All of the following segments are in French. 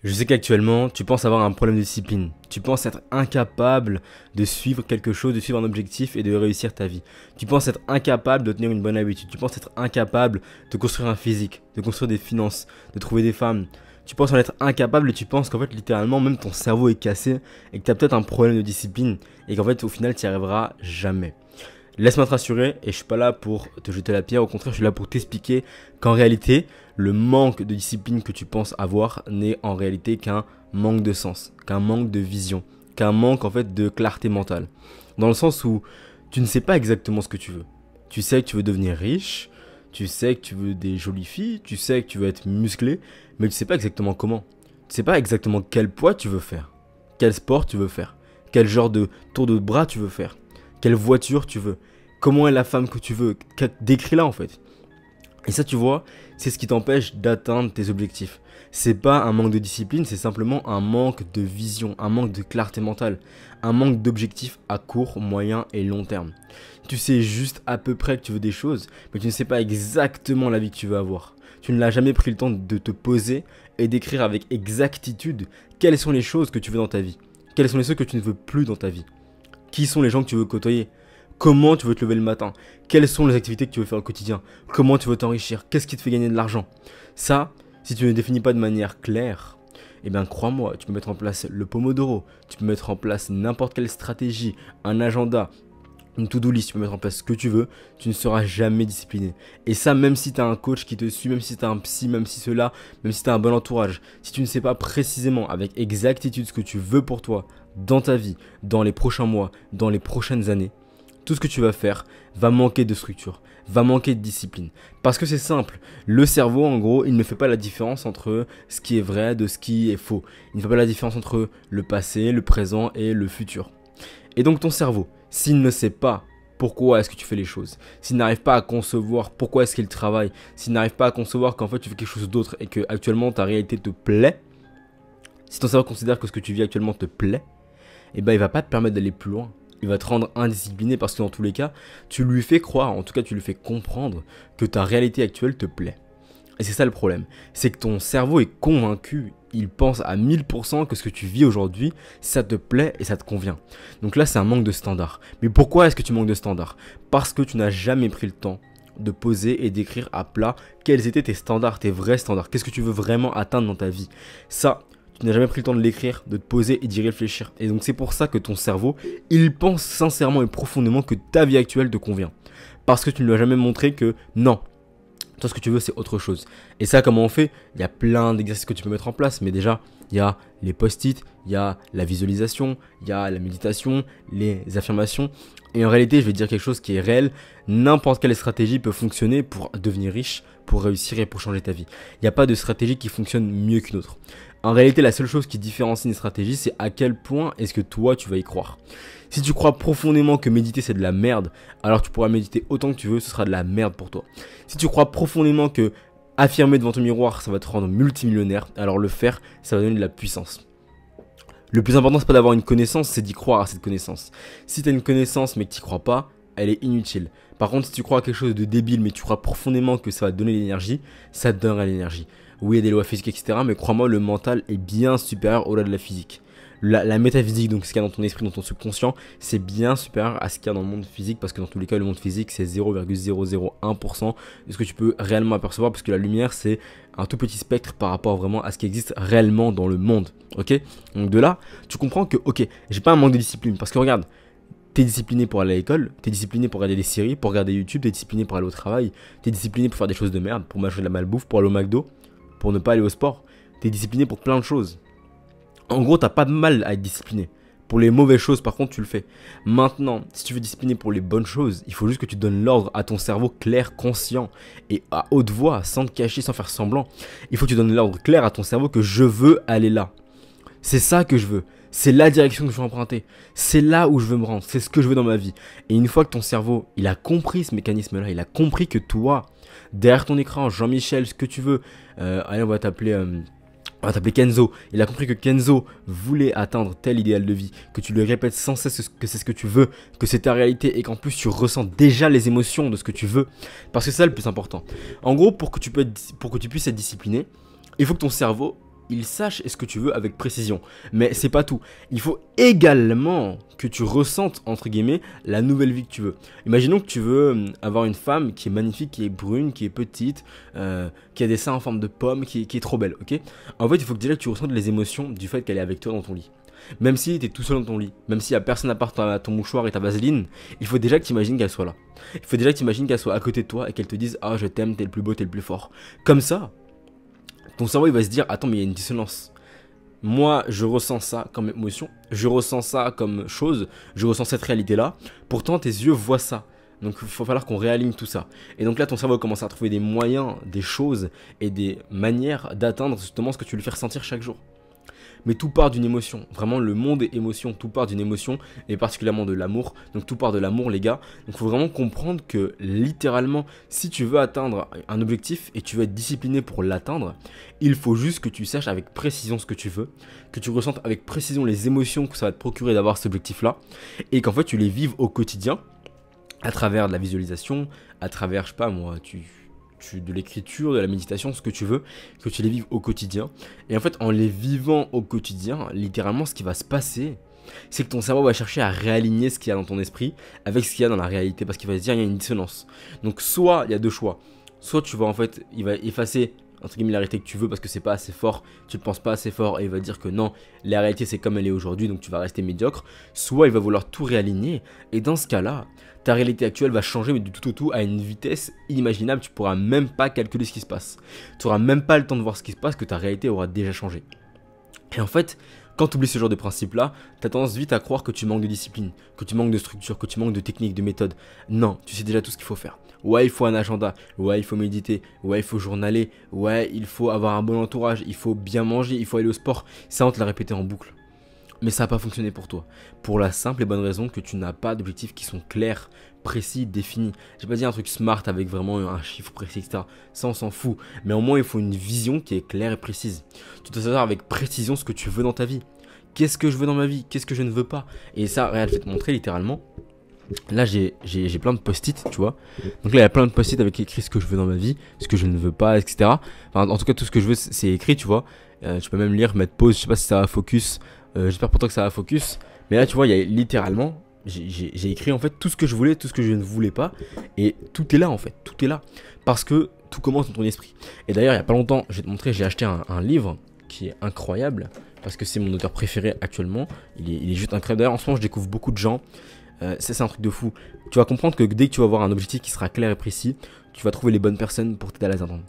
Je sais qu'actuellement, tu penses avoir un problème de discipline. Tu penses être incapable de suivre quelque chose, de suivre un objectif et de réussir ta vie. Tu penses être incapable de tenir une bonne habitude. Tu penses être incapable de construire un physique, de construire des finances, de trouver des femmes. Tu penses en être incapable et tu penses qu'en fait, littéralement, même ton cerveau est cassé et que tu as peut-être un problème de discipline et qu'en fait, au final, tu n'y arriveras jamais. Laisse-moi te rassurer et je suis pas là pour te jeter la pierre, au contraire je suis là pour t'expliquer qu'en réalité le manque de discipline que tu penses avoir n'est en réalité qu'un manque de sens, qu'un manque de vision, qu'un manque en fait de clarté mentale. Dans le sens où tu ne sais pas exactement ce que tu veux. Tu sais que tu veux devenir riche, tu sais que tu veux des jolies filles, tu sais que tu veux être musclé, mais tu sais pas exactement comment. Tu sais pas exactement quel poids tu veux faire, quel sport tu veux faire, quel genre de tour de bras tu veux faire. Quelle voiture tu veux? Comment est la femme que tu veux? Décris-la en fait. Et ça, tu vois, c'est ce qui t'empêche d'atteindre tes objectifs. C'est pas un manque de discipline, c'est simplement un manque de vision, un manque de clarté mentale, un manque d'objectifs à court, moyen et long terme. Tu sais juste à peu près que tu veux des choses, mais tu ne sais pas exactement la vie que tu veux avoir. Tu ne l'as jamais pris le temps de te poser et d'écrire avec exactitude quelles sont les choses que tu veux dans ta vie. Quelles sont les choses que tu ne veux plus dans ta vie. Qui sont les gens que tu veux côtoyer? Comment tu veux te lever le matin? Quelles sont les activités que tu veux faire au quotidien? Comment tu veux t'enrichir? Qu'est-ce qui te fait gagner de l'argent? Ça, si tu ne le définis pas de manière claire, eh bien crois-moi, tu peux mettre en place le Pomodoro, tu peux mettre en place n'importe quelle stratégie, un agenda, une to-do list, tu peux mettre en place ce que tu veux, tu ne seras jamais discipliné. Et ça, même si tu as un coach qui te suit, même si tu as un psy, même si cela, même si tu as un bon entourage, si tu ne sais pas précisément avec exactitude ce que tu veux pour toi, dans ta vie, dans les prochains mois, dans les prochaines années, tout ce que tu vas faire va manquer de structure, va manquer de discipline. Parce que c'est simple, le cerveau en gros, il ne fait pas la différence entre ce qui est vrai de ce qui est faux. Il ne fait pas la différence entre le passé, le présent et le futur. Et donc ton cerveau, s'il ne sait pas pourquoi est-ce que tu fais les choses, s'il n'arrive pas à concevoir pourquoi est-ce qu'il travaille, s'il n'arrive pas à concevoir qu'en fait tu fais quelque chose d'autre et que actuellement ta réalité te plaît, si ton cerveau considère que ce que tu vis actuellement te plaît, eh ben il va pas te permettre d'aller plus loin. Il va te rendre indiscipliné parce que dans tous les cas, tu lui fais croire, en tout cas tu lui fais comprendre que ta réalité actuelle te plaît. Et c'est ça le problème, c'est que ton cerveau est convaincu, il pense à 1000% que ce que tu vis aujourd'hui, ça te plaît et ça te convient. Donc là c'est un manque de standard. Mais pourquoi est-ce que tu manques de standard? Parce que tu n'as jamais pris le temps de poser et d'écrire à plat quels étaient tes standards, tes vrais standards. Qu'est-ce que tu veux vraiment atteindre dans ta vie? Ça, tu n'as jamais pris le temps de l'écrire, de te poser et d'y réfléchir. Et donc c'est pour ça que ton cerveau, il pense sincèrement et profondément que ta vie actuelle te convient. Parce que tu ne lui as jamais montré que non, toi ce que tu veux c'est autre chose. Et ça comment on fait? Il y a plein d'exercices que tu peux mettre en place. Mais déjà, il y a les post-it, il y a la visualisation, il y a la méditation, les affirmations. Et en réalité, je vais te dire quelque chose qui est réel. N'importe quelle stratégie peut fonctionner pour devenir riche, pour réussir et pour changer ta vie. Il n'y a pas de stratégie qui fonctionne mieux qu'une autre. En réalité, la seule chose qui différencie une stratégie, c'est à quel point est-ce que toi, tu vas y croire. Si tu crois profondément que méditer, c'est de la merde, alors tu pourras méditer autant que tu veux, ce sera de la merde pour toi. Si tu crois profondément que affirmer devant ton miroir, ça va te rendre multimillionnaire, alors le faire, ça va donner de la puissance. Le plus important, c'est pas d'avoir une connaissance, c'est d'y croire à cette connaissance. Si tu as une connaissance mais que tu n'y crois pas, elle est inutile. Par contre, si tu crois à quelque chose de débile mais tu crois profondément que ça va te donner l'énergie, ça te donnera l'énergie. Oui, il y a des lois physiques, etc. Mais crois-moi, le mental est bien supérieur au-delà de la physique. La métaphysique, donc ce qu'il y a dans ton esprit, dans ton subconscient, c'est bien supérieur à ce qu'il y a dans le monde physique. Parce que dans tous les cas, le monde physique, c'est 0,001% de ce que tu peux réellement apercevoir. Parce que la lumière, c'est un tout petit spectre par rapport vraiment à ce qui existe réellement dans le monde. Ok? Donc de là, tu comprends que, ok, j'ai pas un manque de discipline. Parce que regarde, t'es discipliné pour aller à l'école, t'es discipliné pour regarder des séries, pour regarder YouTube, t'es discipliné pour aller au travail, t'es discipliné pour faire des choses de merde, pour manger de la malbouffe, pour aller au McDo, pour ne pas aller au sport. T'es discipliné pour plein de choses. En gros, t'as pas de mal à être discipliné. Pour les mauvaises choses, par contre, tu le fais. Maintenant, si tu veux discipliner pour les bonnes choses, il faut juste que tu donnes l'ordre à ton cerveau clair, conscient et à haute voix, sans te cacher, sans faire semblant. Il faut que tu donnes l'ordre clair à ton cerveau que je veux aller là. C'est ça que je veux. C'est la direction que je veux emprunter. C'est là où je veux me rendre. C'est ce que je veux dans ma vie. Et une fois que ton cerveau, il a compris ce mécanisme-là, il a compris que toi, derrière ton écran, Jean-Michel, ce que tu veux, allez, on va t'appeler Kenzo. Il a compris que Kenzo voulait atteindre tel idéal de vie, que tu lui répètes sans cesse que c'est ce que tu veux, que c'est ta réalité et qu'en plus tu ressens déjà les émotions de ce que tu veux. Parce que c'est ça le plus important. En gros, pour que tu puisses être discipliné, il faut que ton cerveau il sache ce que tu veux avec précision. Mais c'est pas tout. Il faut également que tu ressentes, entre guillemets, la nouvelle vie que tu veux. Imaginons que tu veux avoir une femme qui est magnifique, qui est brune, qui est petite, qui a des seins en forme de pomme, qui est trop belle, ok? En fait, il faut que déjà que tu ressentes les émotions du fait qu'elle est avec toi dans ton lit. Même si tu es tout seul dans ton lit, même s'il n'y a personne à part ton mouchoir et ta vaseline, il faut déjà que tu imagines qu'elle soit là. Il faut déjà que tu imagines qu'elle soit à côté de toi et qu'elle te dise « Ah, je t'aime, t'es le plus beau, t'es le plus fort ». Comme ça, ton cerveau il va se dire « Attends, mais il y a une dissonance. Moi, je ressens ça comme émotion, je ressens ça comme chose, je ressens cette réalité-là. Pourtant, tes yeux voient ça. Donc il va falloir qu'on réaligne tout ça. Et donc là, ton cerveau commence à trouver des moyens, des choses et des manières d'atteindre justement ce que tu lui fais ressentir chaque jour. Mais tout part d'une émotion. Vraiment, le monde est émotion. Tout part d'une émotion, et particulièrement de l'amour. Donc tout part de l'amour, les gars. Donc il faut vraiment comprendre que, littéralement, si tu veux atteindre un objectif et tu veux être discipliné pour l'atteindre, il faut juste que tu saches avec précision ce que tu veux, que tu ressentes avec précision les émotions que ça va te procurer d'avoir cet objectif-là, et qu'en fait, tu les vives au quotidien, à travers de la visualisation, à travers, je sais pas moi, de l'écriture, de la méditation, ce que tu veux, que tu les vives au quotidien. Et en fait, en les vivant au quotidien, littéralement, ce qui va se passer, c'est que ton cerveau va chercher à réaligner ce qu'il y a dans ton esprit avec ce qu'il y a dans la réalité, parce qu'il va se dire il y a une dissonance. Donc soit il y a deux choix, soit tu vas en fait, il va effacer entre guillemets la réalité que tu veux parce que c'est pas assez fort, tu ne penses pas assez fort et il va dire que non, la réalité c'est comme elle est aujourd'hui donc tu vas rester médiocre, soit il va vouloir tout réaligner et dans ce cas-là, ta réalité actuelle va changer mais du tout au tout à une vitesse inimaginable, tu pourras même pas calculer ce qui se passe, tu auras même pas le temps de voir ce qui se passe que ta réalité aura déjà changé. Et en fait, quand tu oublies ce genre de principe-là, tu as tendance vite à croire que tu manques de discipline, que tu manques de structure, que tu manques de technique, de méthode. Non, tu sais déjà tout ce qu'il faut faire. Ouais, il faut un agenda. Ouais, il faut méditer. Ouais, il faut journaler. Ouais, il faut avoir un bon entourage. Il faut bien manger. Il faut aller au sport. Ça, on te l'a répété en boucle. Mais ça n'a pas fonctionné pour toi. Pour la simple et bonne raison que tu n'as pas d'objectifs qui sont clairs, précis, définis. J'ai pas dit un truc smart avec vraiment un chiffre précis, etc. Ça, on s'en fout. Mais au moins, il faut une vision qui est claire et précise. Tu dois savoir avec précision ce que tu veux dans ta vie. Qu'est-ce que je veux dans ma vie? Qu'est-ce que je ne veux pas? Et ça, regarde, je vais te montrer littéralement. Là, j'ai plein de post-it, tu vois. Donc là, il y a plein de post-it avec écrit ce que je veux dans ma vie, ce que je ne veux pas, etc. Enfin, en tout cas, tout ce que je veux, c'est écrit, tu vois. Tu peux même lire, mettre pause, je sais pas si ça va focus. J'espère pour toi que ça va focus. Mais là, tu vois, il y a littéralement, j'ai écrit en fait tout ce que je voulais, tout ce que je ne voulais pas. Et tout est là en fait, tout est là. Parce que tout commence dans ton esprit. Et d'ailleurs, il n'y a pas longtemps, je vais te montrer, j'ai acheté un livre qui est incroyable. Parce que c'est mon auteur préféré actuellement. Il est juste incroyable. D'ailleurs, en ce moment, je découvre beaucoup de gens. Ça, c'est un truc de fou. Tu vas comprendre que dès que tu vas avoir un objectif qui sera clair et précis, tu vas trouver les bonnes personnes pour t'aider à les atteindre.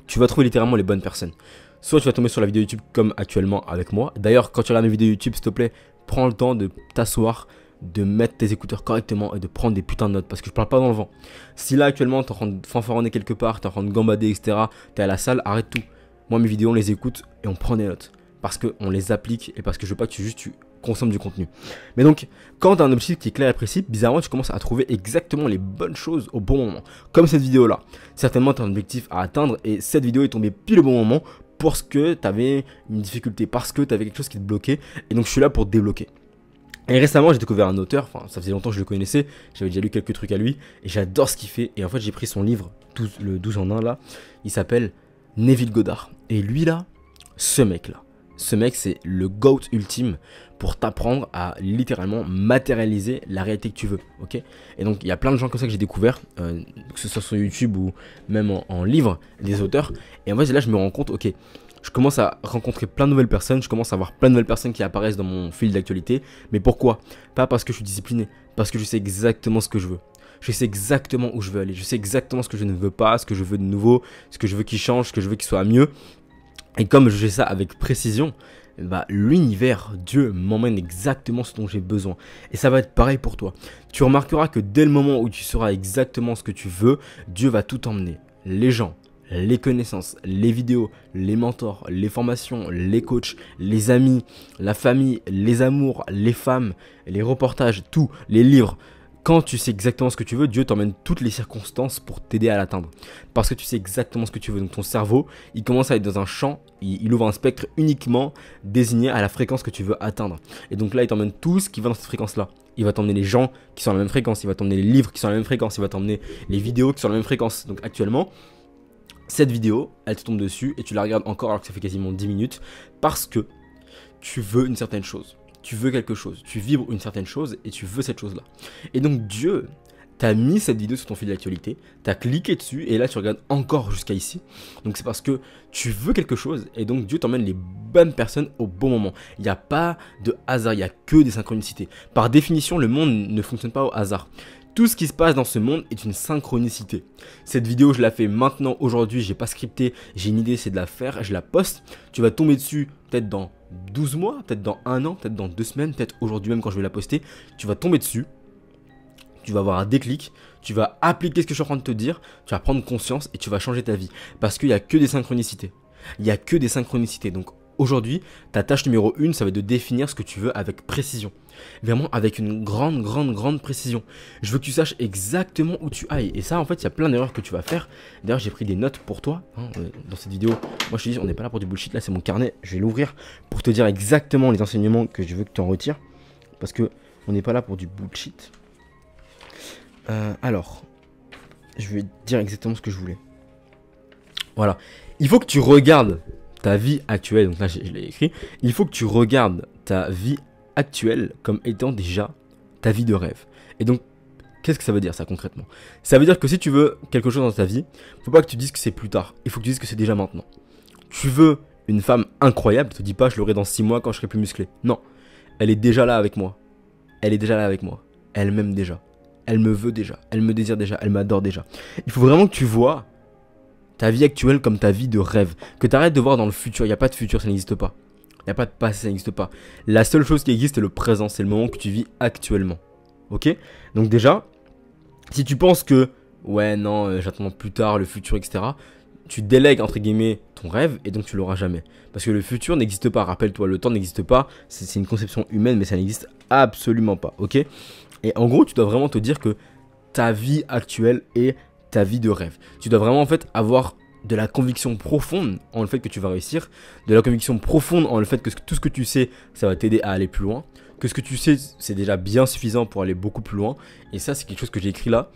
Tu vas trouver littéralement les bonnes personnes. Soit tu vas tomber sur la vidéo YouTube comme actuellement avec moi. D'ailleurs, quand tu regardes mes vidéos YouTube, s'il te plaît, prends le temps de t'asseoir, de mettre tes écouteurs correctement et de prendre des putains de notes. Parce que je parle pas dans le vent. Si là, actuellement, t'es en train de fanfaronner quelque part, t'es en train de gambader, etc., t'es à la salle, arrête tout. Moi, mes vidéos, on les écoute et on prend des notes. Parce qu'on les applique et parce que je veux pas que tu consommes du contenu. Mais donc, quand tu as un objectif qui est clair et précis, bizarrement, tu commences à trouver exactement les bonnes choses au bon moment. Comme cette vidéo-là. Certainement, tu as un objectif à atteindre et cette vidéo est tombée pile au bon moment parce que tu avais une difficulté, parce que tu avais quelque chose qui te bloquait. Et donc, je suis là pour te débloquer. Et récemment, j'ai découvert un auteur, enfin, ça faisait longtemps que je le connaissais, j'avais déjà lu quelques trucs à lui, et j'adore ce qu'il fait. Et en fait, j'ai pris son livre, le 12 en 1 là, il s'appelle Neville Goddard. Et lui là, ce mec là, c'est le GOAT ultime pour t'apprendre à littéralement matérialiser la réalité que tu veux, ok? Et donc, il y a plein de gens comme ça que j'ai découvert, que ce soit sur YouTube ou même en livre, des auteurs. Et en fait, là, je me rends compte, ok, je commence à rencontrer plein de nouvelles personnes, je commence à voir plein de nouvelles personnes qui apparaissent dans mon fil d'actualité. Mais pourquoi? Pas parce que je suis discipliné, parce que je sais exactement ce que je veux. Je sais exactement où je veux aller, je sais exactement ce que je ne veux pas, ce que je veux de nouveau, ce que je veux qui change, ce que je veux qui soit mieux. Et comme je fais ça avec précision, bah, l'univers, Dieu m'emmène exactement ce dont j'ai besoin. Et ça va être pareil pour toi. Tu remarqueras que dès le moment où tu sauras exactement ce que tu veux, Dieu va tout emmener. Les gens, les connaissances, les vidéos, les mentors, les formations, les coachs, les amis, la famille, les amours, les femmes, les reportages, tout, les livres. Quand tu sais exactement ce que tu veux, Dieu t'emmène toutes les circonstances pour t'aider à l'atteindre. Parce que tu sais exactement ce que tu veux. Donc ton cerveau, il commence à être dans un champ, il ouvre un spectre uniquement désigné à la fréquence que tu veux atteindre. Et donc là, il t'emmène tout ce qui va dans cette fréquence-là. Il va t'emmener les gens qui sont à la même fréquence, il va t'emmener les livres qui sont à la même fréquence, il va t'emmener les vidéos qui sont à la même fréquence. Donc actuellement, cette vidéo, elle te tombe dessus et tu la regardes encore alors que ça fait quasiment 10 minutes parce que tu veux une certaine chose. Tu veux quelque chose. Tu vibres une certaine chose et tu veux cette chose-là. Et donc Dieu t'a mis cette vidéo sur ton fil d'actualité, t'as cliqué dessus et là tu regardes encore jusqu'à ici. Donc c'est parce que tu veux quelque chose et donc Dieu t'emmène les bonnes personnes au bon moment. Il n'y a pas de hasard, il n'y a que des synchronicités. Par définition, le monde ne fonctionne pas au hasard. Tout ce qui se passe dans ce monde est une synchronicité. Cette vidéo, je la fais maintenant, aujourd'hui, j'ai pas scripté, j'ai une idée, c'est de la faire, je la poste. Tu vas tomber dessus peut-être dans 12 mois, peut-être dans 1 an, peut-être dans 2 semaines, peut-être aujourd'hui même quand je vais la poster. Tu vas tomber dessus. Tu vas avoir un déclic, tu vas appliquer ce que je suis en train de te dire, tu vas prendre conscience et tu vas changer ta vie. Parce qu'il n'y a que des synchronicités. Il n'y a que des synchronicités. Donc aujourd'hui, ta tâche numéro 1, ça va être de définir ce que tu veux avec précision. Vraiment avec une grande précision. Je veux que tu saches exactement où tu ailles. Et ça, en fait, il y a plein d'erreurs que tu vas faire. D'ailleurs, j'ai pris des notes pour toi dans cette vidéo. Moi, je te dis, on n'est pas là pour du bullshit. Là, c'est mon carnet. Je vais l'ouvrir pour te dire exactement les enseignements que je veux que tu en retires. Parce que on n'est pas là pour du bullshit. Alors, je vais te dire exactement ce que je voulais. Voilà. Il faut que tu regardes ta vie actuelle. Donc là, je l'ai écrit. Il faut que tu regardes ta vie actuelle comme étant déjà ta vie de rêve. Et donc, qu'est-ce que ça veut dire ça concrètement? Ça veut dire que si tu veux quelque chose dans ta vie, faut pas que tu dises que c'est plus tard. Il faut que tu dises que c'est déjà maintenant. Tu veux une femme incroyable, te dis pas je l'aurai dans 6 mois quand je serai plus musclé. Non. Elle est déjà là avec moi. Elle est déjà là avec moi. Elle m'aime déjà. Elle me veut déjà, elle me désire déjà, elle m'adore déjà. Il faut vraiment que tu vois ta vie actuelle comme ta vie de rêve. Que tu arrêtes de voir dans le futur. Il n'y a pas de futur, ça n'existe pas. Il n'y a pas de passé, ça n'existe pas. La seule chose qui existe, c'est le présent. C'est le moment que tu vis actuellement. Ok? Donc déjà, si tu penses que, ouais, non, j'attends plus tard, le futur, etc., tu délègues, entre guillemets, ton rêve et donc tu l'auras jamais. Parce que le futur n'existe pas. Rappelle-toi, le temps n'existe pas. C'est une conception humaine, mais ça n'existe absolument pas. Ok? Et en gros, tu dois vraiment te dire que ta vie actuelle est ta vie de rêve. Tu dois vraiment en fait avoir de la conviction profonde en le fait que tu vas réussir, de la conviction profonde en le fait que tout ce que tu sais, ça va t'aider à aller plus loin, que ce que tu sais, c'est déjà bien suffisant pour aller beaucoup plus loin. Et ça, c'est quelque chose que j'ai écrit là.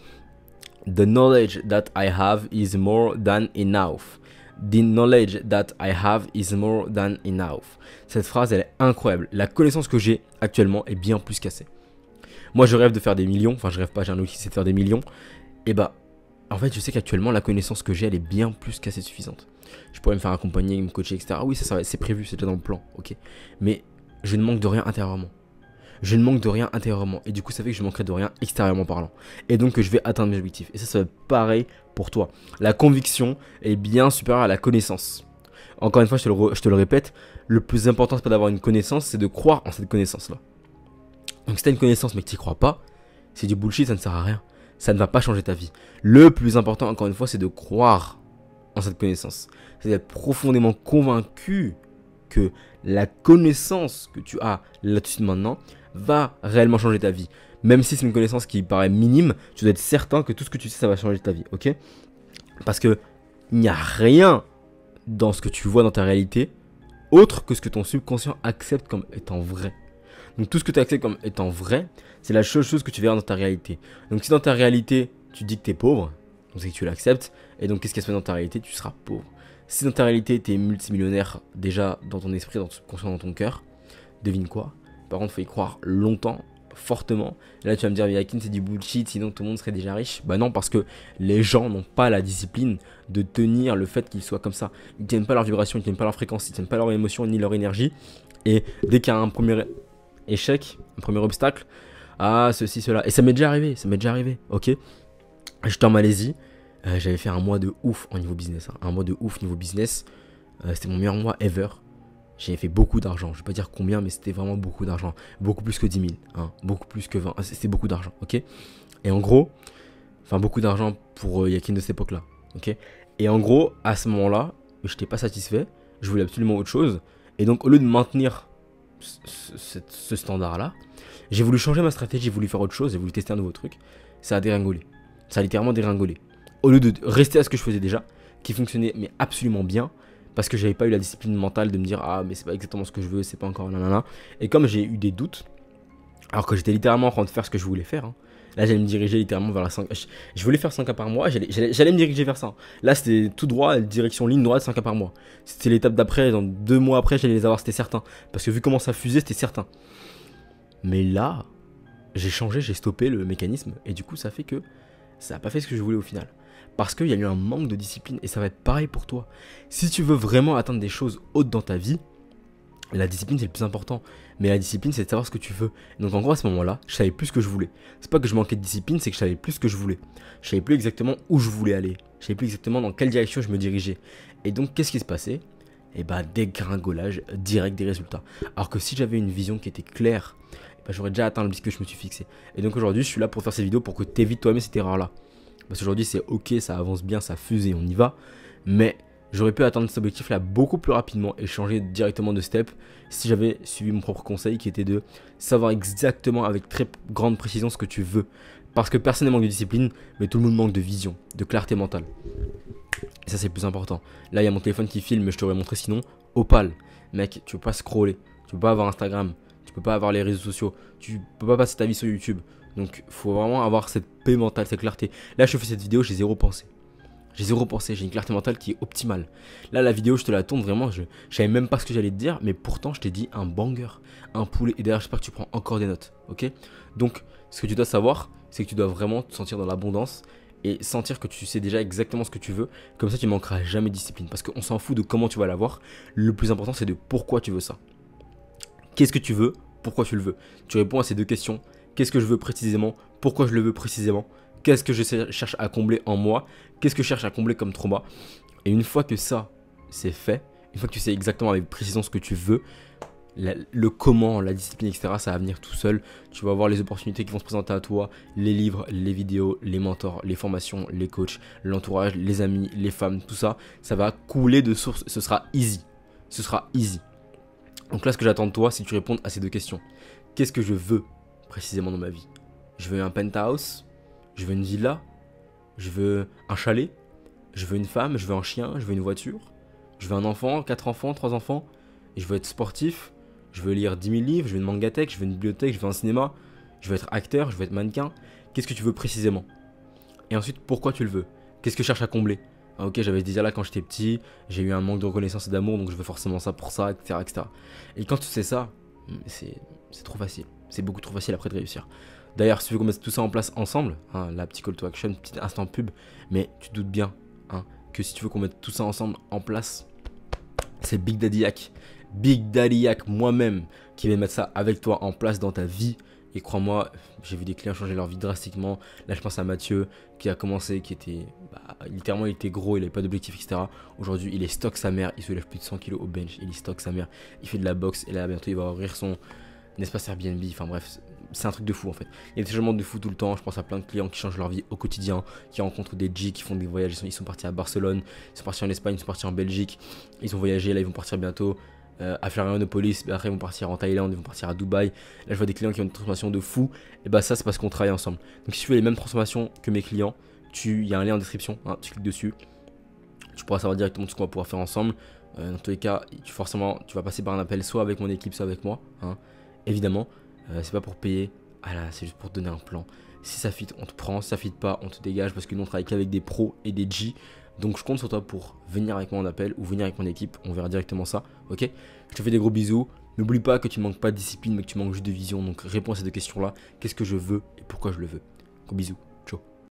The knowledge that I have is more than enough. The knowledge that I have is more than enough. Cette phrase, elle est incroyable. La connaissance que j'ai actuellement est bien plus qu'assez. Moi, je rêve de faire des millions. Enfin, je rêve pas, j'ai un outil, c'est de faire des millions. Et bah, en fait, je sais qu'actuellement, la connaissance que j'ai, elle est bien plus qu'assez suffisante. Je pourrais me faire accompagner, me coacher, etc. Ah oui, ça c'est prévu, c'est déjà dans le plan, ok. Mais je ne manque de rien intérieurement. Je ne manque de rien intérieurement. Et du coup, ça fait que je manquerai de rien extérieurement parlant. Et donc, je vais atteindre mes objectifs. Et ça va être pareil pour toi. La conviction est bien supérieure à la connaissance. Encore une fois, je te le répète, le plus important, c'est pas d'avoir une connaissance, c'est de croire en cette connaissance-là. Donc si tu as une connaissance mais que tu n'y crois pas, c'est du bullshit, ça ne sert à rien. Ça ne va pas changer ta vie. Le plus important, encore une fois, c'est de croire en cette connaissance. C'est d'être profondément convaincu que la connaissance que tu as là-dessus maintenant va réellement changer ta vie. Même si c'est une connaissance qui paraît minime, tu dois être certain que tout ce que tu sais, ça va changer ta vie, ok? Parce que il n'y a rien dans ce que tu vois dans ta réalité autre que ce que ton subconscient accepte comme étant vrai. Donc tout ce que tu acceptes comme étant vrai, c'est la seule chose que tu verras dans ta réalité. Donc si dans ta réalité, tu dis que tu es pauvre, donc c'est que tu l'acceptes, et donc qu'est-ce qui se passe dans ta réalité? Tu seras pauvre. Si dans ta réalité, tu es multimillionnaire déjà dans ton esprit, dans ton conscient, dans ton cœur, devine quoi? Par contre, il faut y croire longtemps, fortement. Et là, tu vas me dire, Yakin, c'est du bullshit, sinon tout le monde serait déjà riche. Bah non, parce que les gens n'ont pas la discipline de tenir le fait qu'ils soient comme ça. Ils ne tiennent pas leur vibration, ils ne tiennent pas leur fréquence, ils ne tiennent pas leur émotion ni leur énergie. Et dès qu'il y a un premier échec, un premier obstacle, ah ceci, cela. Et ça m'est déjà arrivé, ok. J'étais en Malaisie, j'avais fait un mois de ouf en niveau business, un mois de ouf niveau business, c'était mon meilleur mois ever. J'ai fait beaucoup d'argent, je vais pas dire combien, mais c'était vraiment beaucoup d'argent, beaucoup plus que 10 000, hein, beaucoup plus que 20, c'était beaucoup d'argent, ok. Et en gros, enfin beaucoup d'argent pour Yakin de cette époque-là, ok. Et en gros, à ce moment-là, j'étais pas satisfait, je voulais absolument autre chose, et donc au lieu de maintenir ce standard-là, j'ai voulu changer ma stratégie, j'ai voulu faire autre chose, j'ai voulu tester un nouveau truc. Ça a dégringolé. Ça a littéralement dégringolé. Au lieu de rester à ce que je faisais déjà, qui fonctionnait mais absolument bien, parce que j'avais pas eu la discipline mentale de me dire ah mais c'est pas exactement ce que je veux, c'est pas encore nanana. Et comme j'ai eu des doutes, alors que j'étais littéralement en train de faire ce que je voulais faire, hein, Là, j'allais me diriger littéralement vers la 100. Je voulais faire 100K par mois, j'allais me diriger vers ça. Là, c'était tout droit, direction ligne droite, 100K par mois. C'était l'étape d'après, dans 2 mois après, j'allais les avoir, c'était certain. Parce que vu comment ça fusait, c'était certain. Mais là, j'ai changé, j'ai stoppé le mécanisme. Et du coup, ça fait que ça n'a pas fait ce que je voulais au final. Parce qu'il y a eu un manque de discipline. Et ça va être pareil pour toi. Si tu veux vraiment atteindre des choses hautes dans ta vie, la discipline, c'est le plus important. Mais la discipline, c'est de savoir ce que tu veux. Donc en gros, à ce moment-là, je savais plus ce que je voulais. C'est pas que je manquais de discipline, c'est que je savais plus ce que je voulais. Je savais plus exactement où je voulais aller. Je savais plus exactement dans quelle direction je me dirigeais. Et donc, qu'est-ce qui se passait? Et bah, dégringolage direct des résultats. Alors que si j'avais une vision qui était claire, bah, j'aurais déjà atteint l'objectif que je me suis fixé. Et donc aujourd'hui, je suis là pour faire cette vidéo pour que tu évites toi-même cette erreur-là. Parce qu'aujourd'hui, c'est ok, ça avance bien, ça fuse et on y va. Mais j'aurais pu atteindre cet objectif-là beaucoup plus rapidement et changer directement de step si j'avais suivi mon propre conseil qui était de savoir exactement avec très grande précision ce que tu veux. Parce que personne ne manque de discipline, mais tout le monde manque de vision, de clarté mentale. Et ça, c'est le plus important. Là, il y a mon téléphone qui filme, mais je t'aurais montré sinon. Opal, mec, tu peux pas scroller, tu peux pas avoir Instagram, tu peux pas avoir les réseaux sociaux, tu peux pas passer ta vie sur YouTube. Donc, faut vraiment avoir cette paix mentale, cette clarté. Là, je fais cette vidéo, j'ai zéro pensée. J'ai zéro pensée, j'ai une clarté mentale qui est optimale. Là, la vidéo, je te la tourne vraiment, je savais même pas ce que j'allais te dire, mais pourtant, je t'ai dit un banger, un poulet. Et d'ailleurs, j'espère que tu prends encore des notes, ok? Donc, ce que tu dois savoir, c'est que tu dois vraiment te sentir dans l'abondance et sentir que tu sais déjà exactement ce que tu veux. Comme ça, tu ne manqueras jamais de discipline. Parce qu'on s'en fout de comment tu vas l'avoir. Le plus important, c'est de pourquoi tu veux ça. Qu'est-ce que tu veux? Pourquoi tu le veux? Tu réponds à ces deux questions. Qu'est-ce que je veux précisément? Pourquoi je le veux précisément? Qu'est-ce que je cherche à combler en moi? Qu'est-ce que je cherche à combler comme trauma? Et une fois que ça, c'est fait, une fois que tu sais exactement avec précision ce que tu veux, le comment, la discipline, etc., ça va venir tout seul. Tu vas voir les opportunités qui vont se présenter à toi, les livres, les vidéos, les mentors, les formations, les coachs, l'entourage, les amis, les femmes, tout ça, ça va couler de source. Ce sera easy. Ce sera easy. Donc là, ce que j'attends de toi, c'est que tu répondes à ces deux questions. Qu'est-ce que je veux précisément dans ma vie? Je veux un penthouse? Je veux une villa? Je veux un chalet? Je veux une femme? Je veux un chien? Je veux une voiture? Je veux un enfant? 4 enfants? 3 enfants? Je veux être sportif? Je veux lire 10 000 livres? Je veux une mangathèque? Je veux une bibliothèque? Je veux un cinéma? Je veux être acteur? Je veux être mannequin? Qu'est-ce que tu veux précisément? Et ensuite, pourquoi tu le veux? Qu'est-ce que je cherche à combler? Ah, ok, j'avais ce désir là quand j'étais petit, j'ai eu un manque de reconnaissance et d'amour, donc je veux forcément ça pour ça, etc. etc. Et quand tu sais ça, c'est trop facile. C'est beaucoup trop facile après de réussir. D'ailleurs, si tu veux qu'on mette tout ça en place ensemble, hein, la petite call to action, petit instant pub, mais tu te doutes bien hein, que si tu veux qu'on mette tout ça ensemble en place, c'est Big Daddy Yak. Big Daddy Yak moi-même qui va mettre ça avec toi en place dans ta vie. Et crois-moi, j'ai vu des clients changer leur vie drastiquement. Là, je pense à Mathieu qui a commencé, qui était littéralement, il était gros, il n'avait pas d'objectif, etc. Aujourd'hui, il est stock sa mère, il soulève plus de 100 kg au bench, il est stock sa mère, il fait de la boxe et là, bientôt, il va ouvrir son espace Airbnb. Enfin bref, c'est un truc de fou en fait. Il y a des changements de fou tout le temps. Je pense à plein de clients qui changent leur vie au quotidien, qui rencontrent des G, qui font des voyages. Ils sont partis à Barcelone, ils sont partis en Espagne, ils sont partis en Belgique, ils ont voyagé, là ils vont partir bientôt à Florianopolis, après ils vont partir en Thaïlande, ils vont partir à Dubaï. Là je vois des clients qui ont une transformation de fou, et bah ça c'est parce qu'on travaille ensemble. Donc si tu veux les mêmes transformations que mes clients, il y a un lien en description, hein, tu cliques dessus, tu pourras savoir directement ce qu'on va pouvoir faire ensemble. Dans tous les cas, forcément tu vas passer par un appel soit avec mon équipe, soit avec moi, hein, évidemment. C'est pas pour payer, ah là, c'est juste pour te donner un plan. Si ça fit, on te prend, si ça fit pas, on te dégage parce que nous on travaille qu'avec des pros et des G. Donc je compte sur toi pour venir avec moi en appel ou venir avec mon équipe, on verra directement ça, ok? Je te fais des gros bisous. N'oublie pas que tu manques pas de discipline mais que tu manques juste de vision. Donc réponds à ces deux questions là. Qu'est-ce que je veux et pourquoi je le veux? Gros bisous.